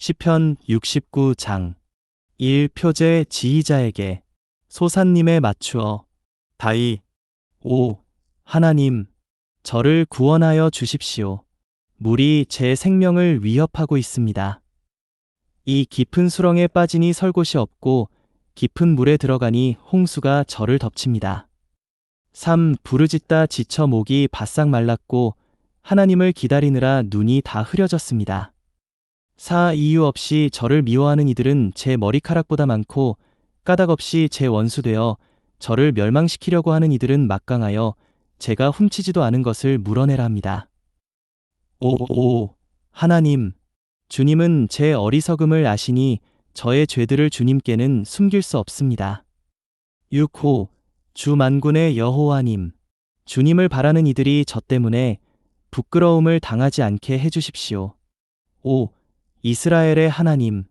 시편 69장 1. 표제 지휘자에게 소사님에 맞추어 다이 5. 하나님, 저를 구원하여 주십시오. 물이 제 생명을 위협하고 있습니다. 이 깊은 수렁에 빠지니 설 곳이 없고 깊은 물에 들어가니 홍수가 저를 덮칩니다. 3. 부르짖다 지쳐 목이 바싹 말랐고 하나님을 기다리느라 눈이 다 흐려졌습니다. 4. 이유 없이 저를 미워하는 이들은 제 머리카락보다 많고 까닭 없이 제 원수되어 저를 멸망시키려고 하는 이들은 막강하여 제가 훔치지도 않은 것을 물어내라 합니다. 5. 하나님, 주님은 제 어리석음을 아시니 저의 죄들을 주님께는 숨길 수 없습니다. 6. 주 만군의 여호와님, 주님을 바라는 이들이 저 때문에 부끄러움을 당하지 않게 해주십시오. 5. 이스라엘의 하나님,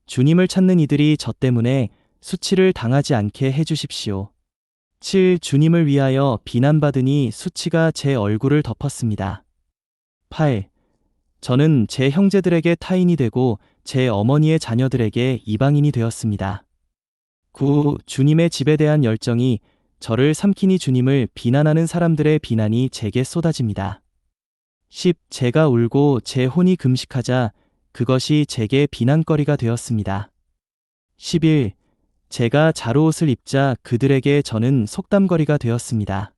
주님을 찾는 이들이 저 때문에 수치를 당하지 않게 해주십시오. 7. 주님을 위하여 비난받으니 수치가 제 얼굴을 덮었습니다. 8. 저는 제 형제들에게 타인이 되고 제 어머니의 자녀들에게 이방인이 되었습니다. 9. 주님의 집에 대한 열정이 저를 삼키니 주님을 비난하는 사람들의 비난이 제게 쏟아집니다. 10. 제가 울고 제 혼이 금식하자 그것이 제게 비난거리가 되었습니다. 11. 제가 자루옷을 입자 그들에게 저는 속담거리가 되었습니다.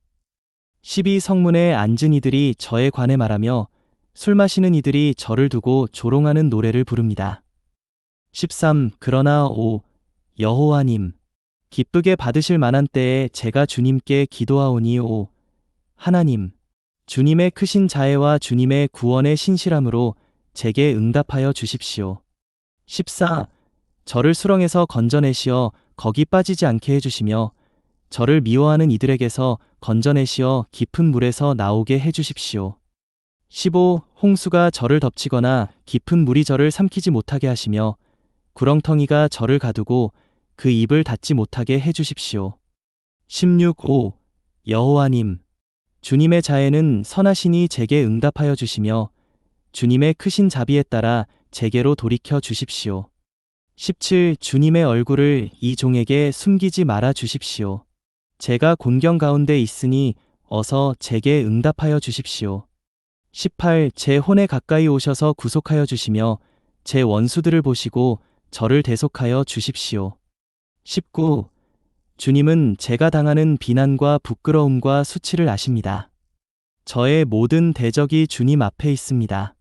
12. 성문에 앉은 이들이 저에 관해 말하며 술 마시는 이들이 저를 두고 조롱하는 노래를 부릅니다. 13. 그러나 5. 여호와님, 기쁘게 받으실 만한 때에 제가 주님께 기도하오니 5. 하나님, 주님의 크신 자애와 주님의 구원의 신실함으로 제게 응답하여 주십시오. 14. 저를 수렁에서 건져내시어 거기 빠지지 않게 해주시며 저를 미워하는 이들에게서 건져내시어 깊은 물에서 나오게 해주십시오. 15. 홍수가 저를 덮치거나 깊은 물이 저를 삼키지 못하게 하시며 구렁텅이가 저를 가두고 그 입을 닫지 못하게 해주십시오. 16. 5. 여호와님, 주님의 자애는 선하시니 제게 응답하여 주시며 주님의 크신 자비에 따라 제게로 돌이켜 주십시오. 17. 주님의 얼굴을 이 종에게 숨기지 말아 주십시오. 제가 곤경 가운데 있으니 어서 제게 응답하여 주십시오. 18. 제 혼에 가까이 오셔서 구속하여 주시며 제 원수들을 보시고 저를 대속하여 주십시오. 19. 주님은 제가 당하는 비난과 부끄러움과 수치를 아십니다. 저의 모든 대적이 주님 앞에 있습니다.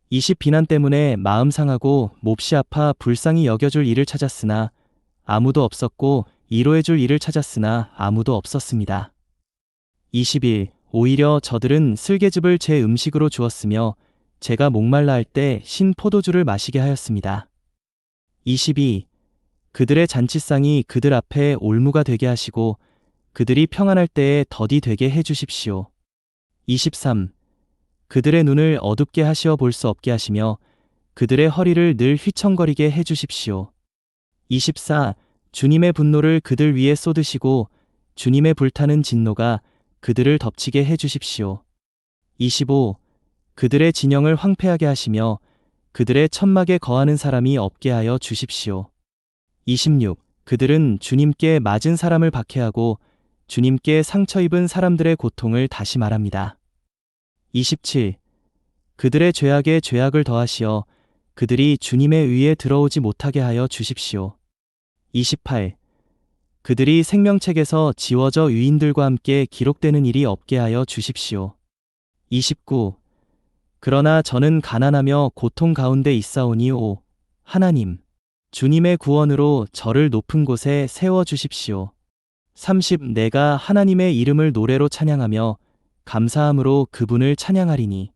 20. 비난 때문에 마음 상하고 몹시 아파 불쌍히 여겨줄 일을 찾았으나 아무도 없었고 위로해줄 일을 찾았으나 아무도 없었습니다. 21. 오히려 저들은 슬개즙을 제 음식으로 주었으며 제가 목말라 할 때 신 포도주를 마시게 하였습니다. 22. 그들의 잔치상이 그들 앞에 올무가 되게 하시고 그들이 평안할 때에 덫이 되게 해주십시오. 23. 그들의 눈을 어둡게 하시어 볼 수 없게 하시며 그들의 허리를 늘 휘청거리게 해주십시오. 24. 주님의 분노를 그들 위에 쏟으시고 주님의 불타는 진노가 그들을 덮치게 해주십시오. 25. 그들의 진영을 황폐하게 하시며 그들의 천막에 거하는 사람이 없게 하여 주십시오. 26. 그들은 주님께 맞은 사람을 박해하고 주님께 상처 입은 사람들의 고통을 다시 말합니다. 27. 그들의 죄악에 죄악을 더하시어 그들이 주님의 의에 들어오지 못하게 하여 주십시오. 28. 그들이 생명책에서 지워져 유인들과 함께 기록되는 일이 없게 하여 주십시오. 29. 그러나 저는 가난하며 고통 가운데 있사오니 5. 하나님, 주님의 구원으로 저를 높은 곳에 세워 주십시오. 30. 내가 하나님의 이름을 노래로 찬양하며 감사함으로 그분을 찬양하리니.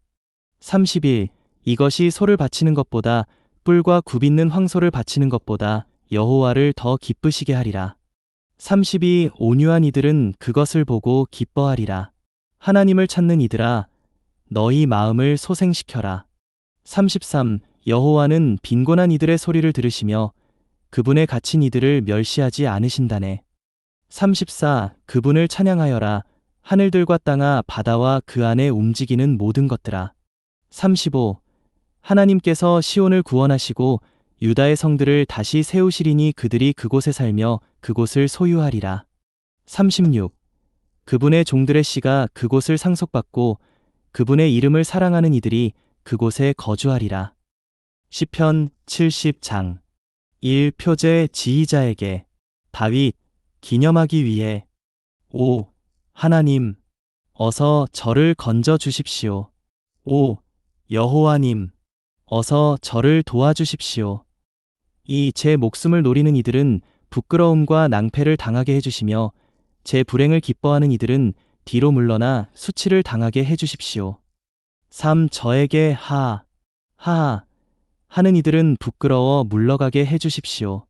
31. 이것이 소를 바치는 것보다 뿔과 굽있는 황소를 바치는 것보다 여호와를 더 기쁘시게 하리라. 32. 온유한 이들은 그것을 보고 기뻐하리라. 하나님을 찾는 이들아, 너희 마음을 소생시켜라. 33. 여호와는 빈곤한 이들의 소리를 들으시며 그분의 갇힌 이들을 멸시하지 않으신다네. 34. 그분을 찬양하여라. 하늘들과 땅아 바다와 그 안에 움직이는 모든 것들아. 35. 하나님께서 시온을 구원하시고 유다의 성들을 다시 세우시리니 그들이 그곳에 살며 그곳을 소유하리라. 36. 그분의 종들의 씨가 그곳을 상속받고 그분의 이름을 사랑하는 이들이 그곳에 거주하리라. 시편 70장 1. 표제 지휘자에게 다윗 기념하기 위해 5. 하나님 어서 저를 건져 주십시오. 5. 여호와님 어서 저를 도와주십시오. 이 제 목숨을 노리는 이들은 부끄러움과 낭패를 당하게 해주시며 제 불행을 기뻐하는 이들은 뒤로 물러나 수치를 당하게 해주십시오. 3. 저에게 하하 하는 이들은 부끄러워 물러가게 해주십시오.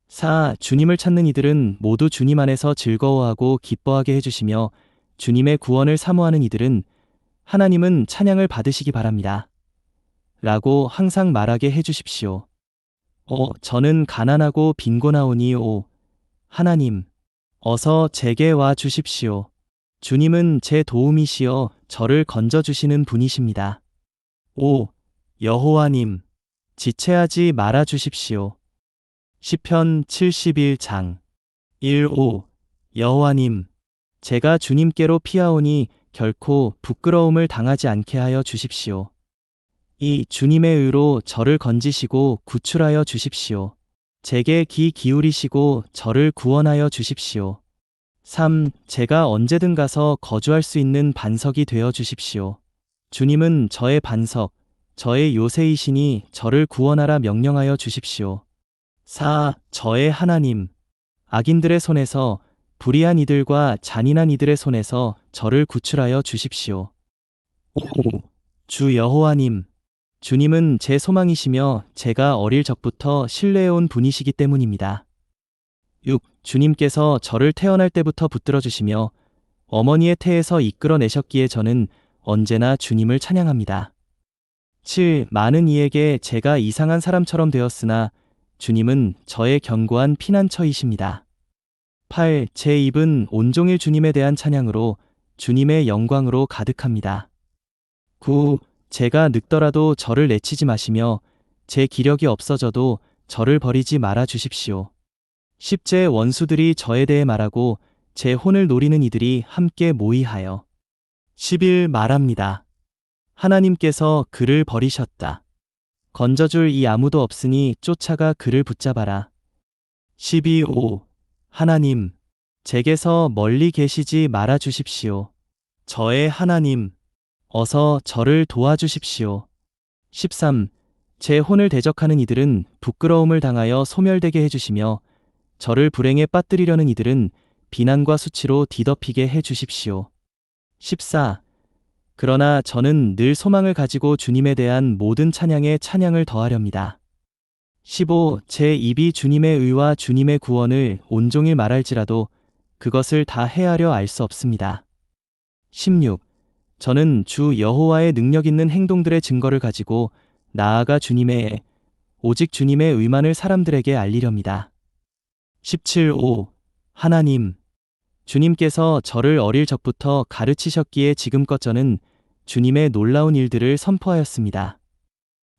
4. 주님을 찾는 이들은 모두 주님 안에서 즐거워하고 기뻐하게 해주시며 주님의 구원을 사모하는 이들은 하나님은 찬양을 받으시기 바랍니다. 라고 항상 말하게 해주십시오. 저는 가난하고 빈곤하오니 하나님 어서 제게 와 주십시오. 주님은 제 도움이시여 저를 건져주시는 분이십니다. 5. 여호와님 지체하지 말아 주십시오. 시편 71장 1. 5. 여호와님 제가 주님께로 피하오니 결코 부끄러움을 당하지 않게 하여 주십시오. 2. 주님의 의로 저를 건지시고 구출하여 주십시오. 제게 귀 기울이시고 저를 구원하여 주십시오. 3. 제가 언제든 가서 거주할 수 있는 반석이 되어 주십시오. 주님은 저의 반석, 저의 요새이시니 저를 구원하라 명령하여 주십시오. 4. 저의 하나님, 악인들의 손에서 불의한 이들과 잔인한 이들의 손에서 저를 구출하여 주십시오. 5. 주 여호와님, 주님은 제 소망이시며 제가 어릴 적부터 신뢰해온 분이시기 때문입니다. 6. 주님께서 저를 태어날 때부터 붙들어 주시며 어머니의 태에서 이끌어내셨기에 저는 언제나 주님을 찬양합니다. 7. 많은 이에게 제가 이상한 사람처럼 되었으나 주님은 저의 견고한 피난처이십니다. 8. 제 입은 온종일 주님에 대한 찬양으로 주님의 영광으로 가득합니다. 9. 제가 늙더라도 저를 내치지 마시며 제 기력이 없어져도 저를 버리지 말아 주십시오. 10. 제 원수들이 저에 대해 말하고 제 혼을 노리는 이들이 함께 모의하여 11. 말합니다. 하나님께서 그를 버리셨다. 건져줄 이 아무도 없으니 쫓아가 그를 붙잡아라. 12. 5. 하나님, 제게서 멀리 계시지 말아 주십시오. 저의 하나님, 어서 저를 도와주십시오. 13. 제 혼을 대적하는 이들은 부끄러움을 당하여 소멸되게 해주시며 저를 불행에 빠뜨리려는 이들은 비난과 수치로 뒤덮이게 해주십시오. 14. 그러나 저는 늘 소망을 가지고 주님에 대한 모든 찬양에 찬양을 더하렵니다. 15. 제 입이 주님의 의와 주님의 구원을 온종일 말할지라도 그것을 다 헤아려 알 수 없습니다. 16. 저는 주 여호와의 능력 있는 행동들의 증거를 가지고 나아가 오직 주님의 의만을 사람들에게 알리렵니다. 17. 5. 하나님, 주님께서 저를 어릴 적부터 가르치셨기에 지금껏 저는 주님의 놀라운 일들을 선포하였습니다.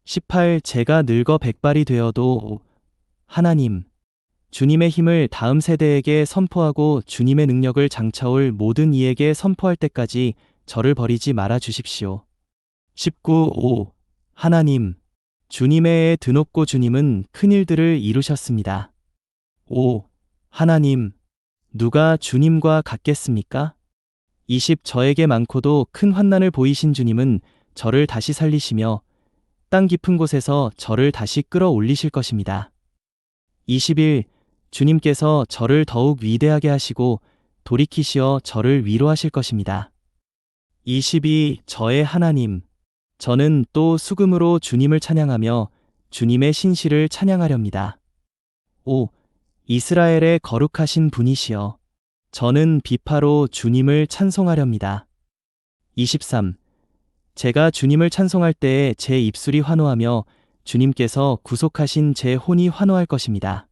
18. 제가 늙어 백발이 되어도 하나님, 주님의 힘을 다음 세대에게 선포하고 주님의 능력을 장차올 모든 이에게 선포할 때까지 저를 버리지 말아 주십시오. 19. 5. 하나님, 주님의 애 드높고 주님은 큰 일들을 이루셨습니다. 5. 하나님, 누가 주님과 같겠습니까? 20. 저에게 많고도 큰 환난을 보이신 주님은 저를 다시 살리시며 땅 깊은 곳에서 저를 다시 끌어올리실 것입니다. 21. 주님께서 저를 더욱 위대하게 하시고 돌이키시어 저를 위로하실 것입니다. 22. 저의 하나님, 저는 또 수금으로 주님을 찬양하며 주님의 신실을 찬양하렵니다. 5. 이스라엘의 거룩하신 분이시여, 저는 비파로 주님을 찬송하렵니다. 23. 제가 주님을 찬송할 때에 제 입술이 환호하며 주님께서 구속하신 제 혼이 환호할 것입니다.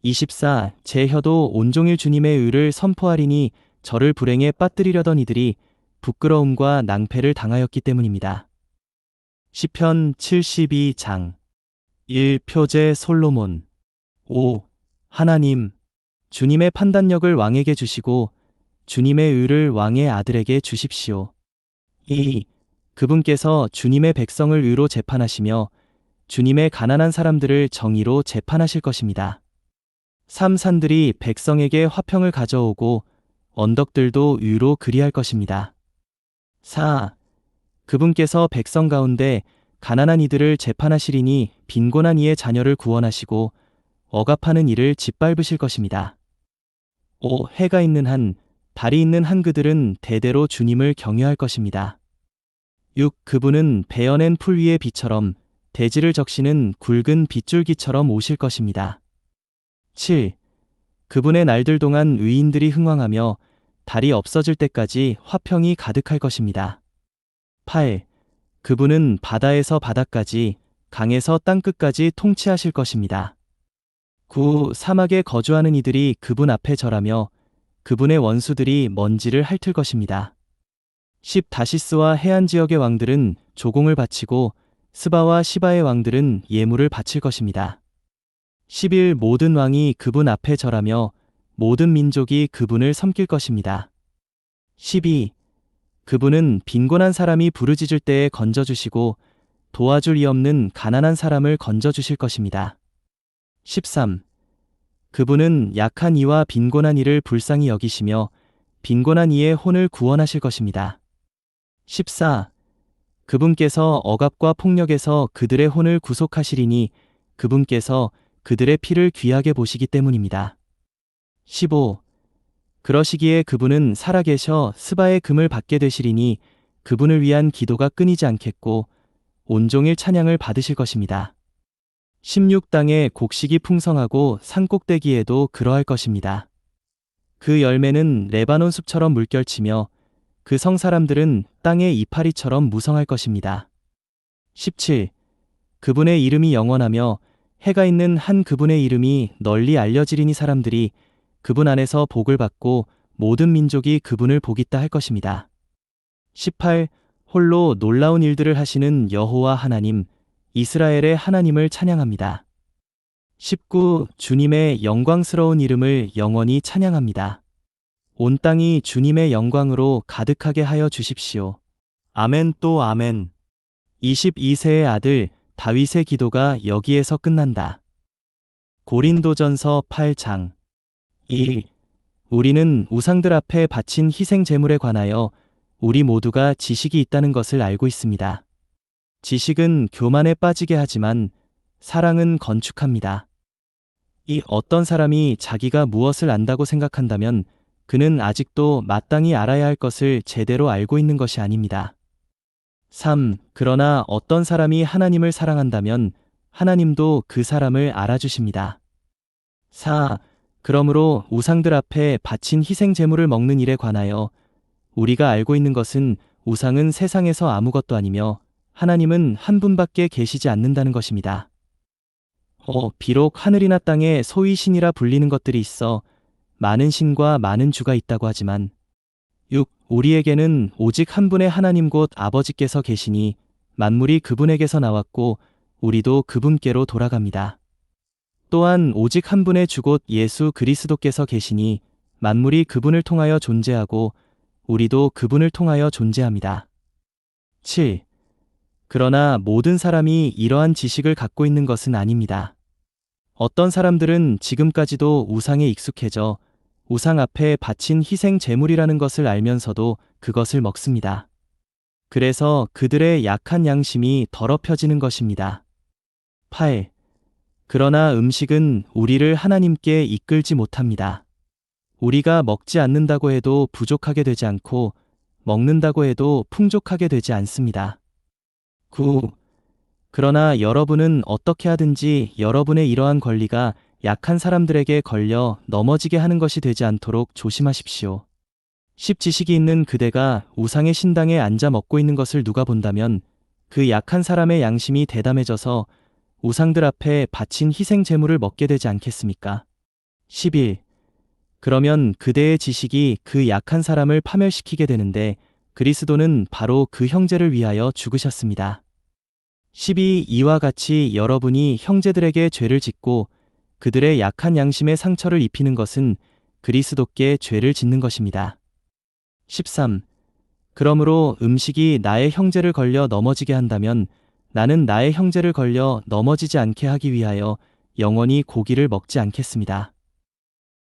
24. 제 혀도 온종일 주님의 의를 선포하리니 저를 불행에 빠뜨리려던 이들이 부끄러움과 낭패를 당하였기 때문입니다. 시편 72장 1. 표제 솔로몬. 5. 하나님, 주님의 판단력을 왕에게 주시고 주님의 의를 왕의 아들에게 주십시오. 2. 그분께서 주님의 백성을 의로 재판하시며 주님의 가난한 사람들을 정의로 재판하실 것입니다. 3. 산들이 백성에게 화평을 가져오고 언덕들도 의로 그리할 것입니다. 4. 그분께서 백성 가운데 가난한 이들을 재판하시리니 빈곤한 이의 자녀를 구원하시고 억압하는 이를 짓밟으실 것입니다. 5. 해가 있는 한, 달이 있는 한 그들은 대대로 주님을 경외할 것입니다. 6. 그분은 베어낸 풀 위의 비처럼 대지를 적시는 굵은 빗줄기처럼 오실 것입니다. 7. 그분의 날들 동안 의인들이 흥왕하며 달이 없어질 때까지 화평이 가득할 것입니다. 8. 그분은 바다에서 바다까지, 강에서 땅끝까지 통치하실 것입니다. 9. 사막에 거주하는 이들이 그분 앞에 절하며 그분의 원수들이 먼지를 핥을 것입니다. 10. 다시스와 해안 지역의 왕들은 조공을 바치고 스바와 시바의 왕들은 예물을 바칠 것입니다. 11. 모든 왕이 그분 앞에 절하며 모든 민족이 그분을 섬길 것입니다. 12. 그분은 빈곤한 사람이 부르짖을 때에 건져주시고 도와줄 이 없는 가난한 사람을 건져주실 것입니다. 13. 그분은 약한 이와 빈곤한 이를 불쌍히 여기시며 빈곤한 이의 혼을 구원하실 것입니다. 14. 그분께서 억압과 폭력에서 그들의 혼을 구속하시리니 그분께서 그들의 피를 귀하게 보시기 때문입니다. 15. 그러시기에 그분은 살아계셔 스바의 금을 받게 되시리니 그분을 위한 기도가 끊이지 않겠고 온종일 찬양을 받으실 것입니다. 16. 땅에 곡식이 풍성하고 산꼭대기에도 그러할 것입니다. 그 열매는 레바논 숲처럼 물결치며 그 성 사람들은 땅의 이파리처럼 무성할 것입니다. 17. 그분의 이름이 영원하며 해가 있는 한 그분의 이름이 널리 알려지리니 사람들이 그분 안에서 복을 받고 모든 민족이 그분을 복있다 할 것입니다. 18. 홀로 놀라운 일들을 하시는 여호와 하나님, 이스라엘의 하나님을 찬양합니다. 19. 주님의 영광스러운 이름을 영원히 찬양합니다. 온 땅이 주님의 영광으로 가득하게 하여 주십시오. 아멘 또 아멘. 22세의 아들 다윗의 기도가 여기에서 끝난다. 고린도전서 8장 1. 우리는 우상들 앞에 바친 희생 제물에 관하여 우리 모두가 지식이 있다는 것을 알고 있습니다. 지식은 교만에 빠지게 하지만 사랑은 건축합니다. 이 어떤 사람이 자기가 무엇을 안다고 생각한다면 그는 아직도 마땅히 알아야 할 것을 제대로 알고 있는 것이 아닙니다. 3. 그러나 어떤 사람이 하나님을 사랑한다면 하나님도 그 사람을 알아주십니다. 4. 그러므로 우상들 앞에 바친 희생 제물을 먹는 일에 관하여 우리가 알고 있는 것은 우상은 세상에서 아무것도 아니며 하나님은 한 분밖에 계시지 않는다는 것입니다. 비록 하늘이나 땅에 소위 신이라 불리는 것들이 있어 많은 신과 많은 주가 있다고 하지만 6. 우리에게는 오직 한 분의 하나님 곧 아버지께서 계시니 만물이 그분에게서 나왔고 우리도 그분께로 돌아갑니다. 또한 오직 한 분의 주 곧 예수 그리스도께서 계시니 만물이 그분을 통하여 존재하고 우리도 그분을 통하여 존재합니다. 7. 그러나 모든 사람이 이러한 지식을 갖고 있는 것은 아닙니다. 어떤 사람들은 지금까지도 우상에 익숙해져 우상 앞에 바친 희생 제물이라는 것을 알면서도 그것을 먹습니다. 그래서 그들의 약한 양심이 더럽혀지는 것입니다. 8. 그러나 음식은 우리를 하나님께 이끌지 못합니다. 우리가 먹지 않는다고 해도 부족하게 되지 않고 먹는다고 해도 풍족하게 되지 않습니다. 9. 그러나 여러분은 어떻게 하든지 여러분의 이러한 권리가 약한 사람들에게 걸려 넘어지게 하는 것이 되지 않도록 조심하십시오. 10. 지식이 있는 그대가 우상의 신당에 앉아 먹고 있는 것을 누가 본다면 그 약한 사람의 양심이 대담해져서 우상들 앞에 바친 희생 제물을 먹게 되지 않겠습니까? 11. 그러면 그대의 지식이 그 약한 사람을 파멸시키게 되는데 그리스도는 바로 그 형제를 위하여 죽으셨습니다. 12. 이와 같이 여러분이 형제들에게 죄를 짓고 그들의 약한 양심에 상처를 입히는 것은 그리스도께 죄를 짓는 것입니다. 13. 그러므로 음식이 나의 형제를 걸려 넘어지게 한다면 나는 나의 형제를 걸려 넘어지지 않게 하기 위하여 영원히 고기를 먹지 않겠습니다.